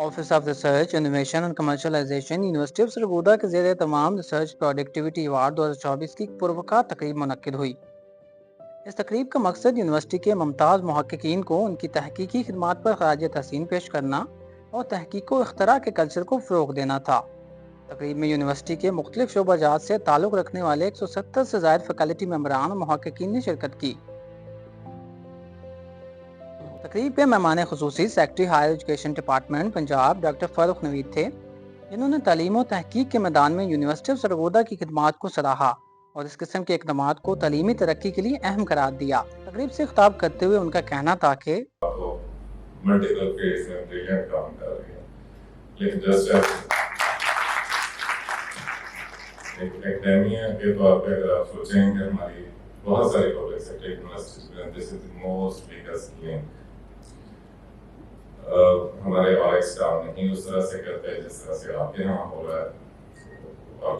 Office of research innovation and commercialisation university of Sargodha کے زیر تمام ریسرچ پروڈکٹیوٹی ایوارڈ 2024 کی پروقار تقریب منعقد ہوئی۔ اس تقریب کا مقصد یونیورسٹی کے ممتاز محققین کو ان کی تحقیقی خدمات پر خراج تحسین پیش کرنا اور تحقیق و اختراع کے کلچر کو فروغ دینا تھا۔ تقریب میں یونیورسٹی کے مختلف شعبہ جات سے تعلق رکھنے والے 170 سے زائد فیکلٹی ممبران اور محققین نے شرکت کی۔ تقریب کے مہمان خصوصی secretary higher education department Punjab doctor Farooq Naveed تھے، جنہوں نے تعلیم و تحقیق کے میدان میں یونیورسٹی آف سرگودا کی خدمات کو سراہا اور اس قسم کے اقدامات کو تعلیمی ترقی کے لیے اہم قرار دیا۔ تقریب سے خطاب کرتے ہوئے ان کا کہنا تھا کہ اکیڈیمیا کے طور پہ اگر آپ سوچیں کہ ہماری بہت ساری پبلک سیکٹر یونیورسٹیز میں دس از دی موسٹ بگیسٹ لنک، ہمارے اور اسٹاف نہیں اس طرح سے کرتے جس طرح سے آپ کے یہاں ہو رہا ہے، اور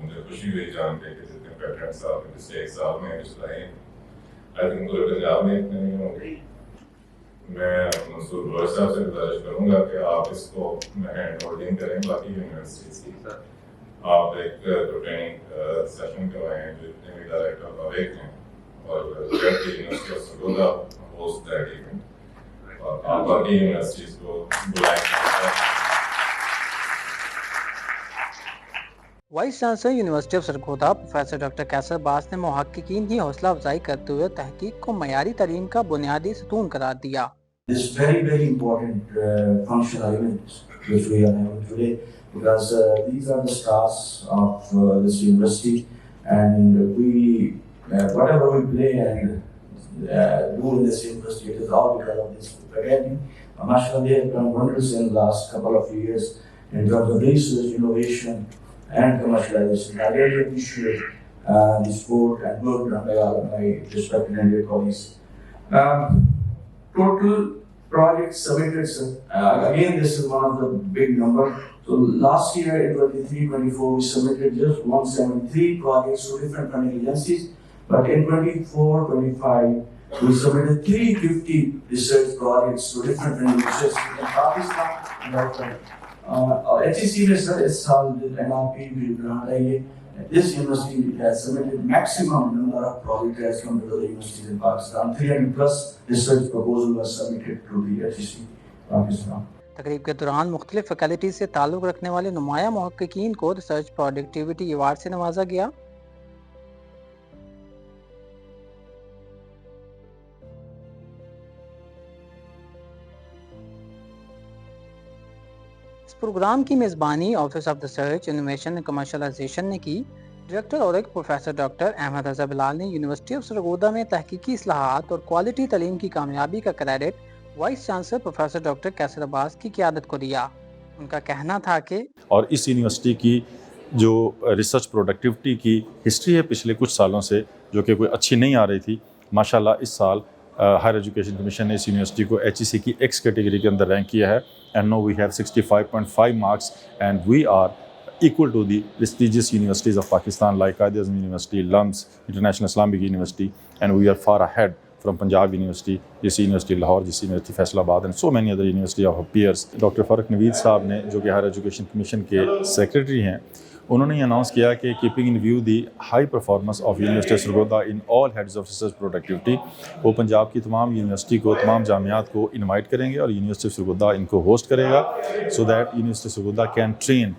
مجھے خوشی ہوئی جان کے کہ جتنے پیٹرن صاحب نے پچھلے ایک سال میں چلائے ہیں، آئی تھنک پورے پنجاب میں اتنے نہیں ہوں گے۔ میں منصور بلوچ صاحب سے گزارش کروں گا کہ آپ اس کو ہینڈ ہولڈنگ کریں باقی یونیورسٹیز کی، آپ ایک ٹریننگ سیشن کروائیں جو اتنے بھی ڈائریکٹر اویک ہیں، اور university of Sargodha host that event, اور آپ باقی یونیورسٹیز کو بلائیں۔ Vice chancellor university of Sargodha professor doctor کیسر عباس نے محققین کی حوصلہ افزائی کرتے ہوئے تحقیق کو معیاری تعلیم کا بنیادی ستون قرار دیا۔ This very important functional elements which we are having today, because these are the stars of this university, and whatever we play and do in this university, it is all because of this academy. Mashallah, they have done wonders in the last couple of years in terms of research, innovation, and commercialization. I really appreciate the support and work done by all of my respected and dear colleagues. Total projects submitted, again this is one of the big number. So last year in 23-24 we submitted just 173 projects to different funding agencies, but in 24-25 we submitted 350 research projects to different funding agencies in Pakistan. HEC نے سر اس سال NRP بھی grant آئی ہے. This university has submitted maximum number of projects as compared to the universities in Pakistan. 300 plus research proposal was submitted to the HEC Pakistan. تقریب کے دوران مختلف faculty سے تعلق رکھنے والے نمایاں محققین کو ریسرچ پروڈکٹیوٹی ایوارڈ سے نوازا گیا۔ اس پروگرام کی میزبانی office of research innovation and commercialisation نے کی۔ Director ORIC professor doctor Ahmad Raza Bilal نے یونیورسٹی آف سرگودا میں تحقیقی اصلاحات اور کوالٹی تعلیم کی کامیابی کا credit vice chancellor professor doctor کیسر عباس کی قیادت کو دیا۔ ان کا کہنا تھا کہ اور اس یونیورسٹی کی جو ریسرچ پروڈکٹیوٹی کی ہسٹری ہے پچھلے کچھ سالوں سے جو کہ کوئی اچھی نہیں آ رہی تھی، ماشاءاللہ اس سال ہائر ایجوکیشن کمیشن نے اس یونیورسٹی کو HEC کی ایکس کیٹیگری کے اندر رینک کیا ہے، and now we have 65.5 marks and we are equal to the prestigious universities of Pakistan like Quaid-e-Azam University, LUMS, International Islamic University, and we are far ahead from Punjab University, JC University Lahore, JC University Faisalabad, and so many other universities of our peers. Dr. Faruq Naveed صاحب نے جو کہ higher education commission کے secretary ہیں، انہوں نے یہ announce کیا کہ keeping in view the high performance of university Sargodha in all heads of research productivity, وہ پنجاب کی تمام یونیورسٹی کو، تمام جامعات کو انوائٹ کریں گے اور یونیورسٹی سرگودا ان کو ہوسٹ کرے گا، so that university Sargodha can train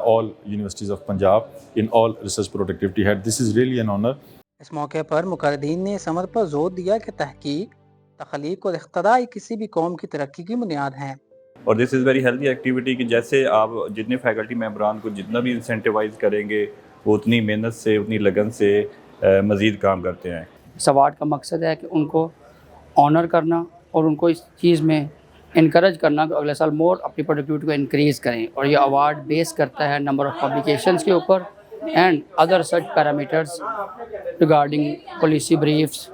all universities of Punjab in all research productivity head. This is really an honor. اس موقع پر مقررین نے اس عمل پر زور دیا کہ تحقیق، تخلیق اور اختراع کسی بھی قوم کی ترقی کی بنیاد ہیں۔ اور دس از ویری ہیلدی ایکٹیویٹی کہ جیسے آپ جتنے فیکلٹی ممبران کو جتنا بھی انسینٹیوائز کریں گے وہ اتنی محنت سے، اتنی لگن سے مزید کام کرتے ہیں۔ اس ایوارڈ کا مقصد ہے کہ ان کو آنر کرنا اور ان کو اس چیز میں انکریج کرنا کہ اگلے سال مور اپنی پروڈکٹیوٹی کو انکریز کریں، اور یہ ایوارڈ بیس کرتا ہے نمبر آف پبلیکیشنز کے اوپر and other such parameters regarding policy briefs,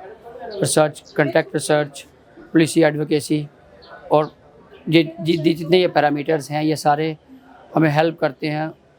research contact research, policy advocacy, اور جتنے یہ پیرامیٹرز ہیں یہ سارے ہمیں ہیلپ کرتے ہیں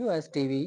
US TV,